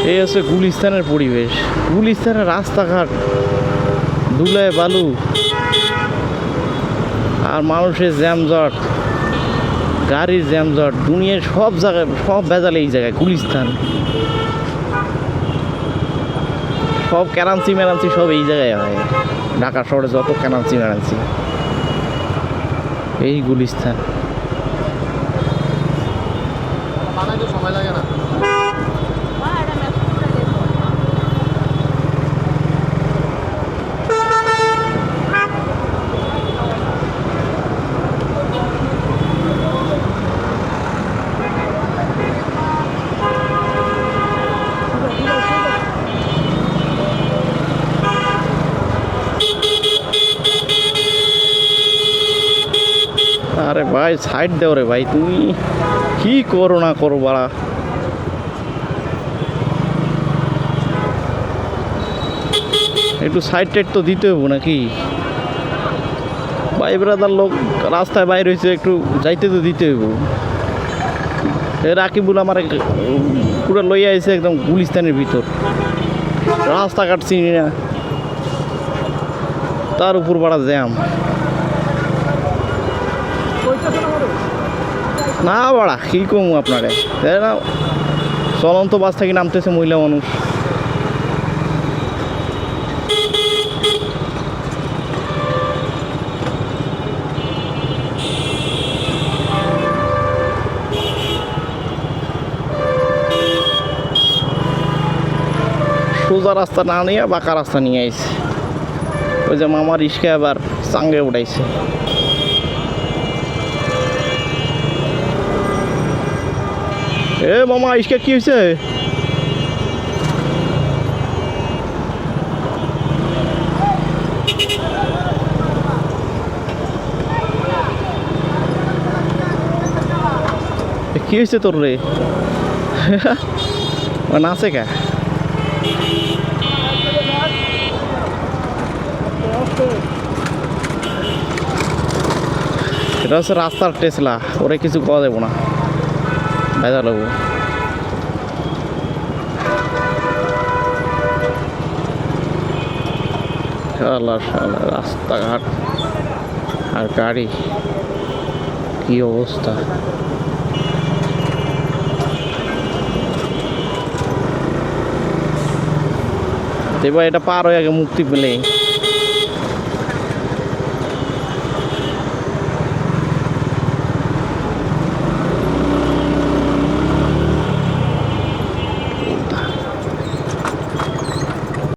এই হচ্ছে গুলিস্তানের পরিবেশ। গুলিস্তানের রাস্তাঘাট ধুলায় বালু আর মানুষের জ্যামজট, গাড়ির জ্যামজট, দুনিয়ার সব জায়গায় সব ভেজাল এই জায়গায় গুলিস্তান। সব কেরাঞ্চি মেরাঞ্চি সব এই জায়গায় হয়। ঢাকা শহরে যত কেরাঞ্চি মেরাঞ্চি এই গুলিস্তান। সময় লাগে না। আরে ভাই সাইড দেও রে ভাই, তুমি কি করো না করো বাড়া। একটু সাইড টাইড তো দিতে হবো নাকি ভাই, ব্রাদার লোক রাস্তায় বাইর হয়েছে, একটু যাইতে তো দিতে হইব। রাকিবুল আমার পুরো লইয়া আইছে একদম গুলিস্তানের ভিতর, রাস্তাঘাট চিনি না, তার উপর বাড়া জ্যাম। না বাড়া কী কমু আপনারে, না চলন্ত বাস থেকে নামতেছে মহিলা মানুষ। সোজা রাস্তা না নিয়ে বাঁকা রাস্তা নিয়ে আইছে। ওই যে মামার রিস্কা আবার চাঙ্গে উঠাইছে। এ মামা ইস্কা কি হয়েছে? কি হয়েছে তোর রে? নাচে কে? এটা হচ্ছে রাস্তার টেসলা, ওরে কিছু করা দেবো না, ভেজা লাগবো। রাস্তাঘাট আর গাড়ি কি অবস্থা। এবার এটা পার হয়ে আগে মুক্তি পেলে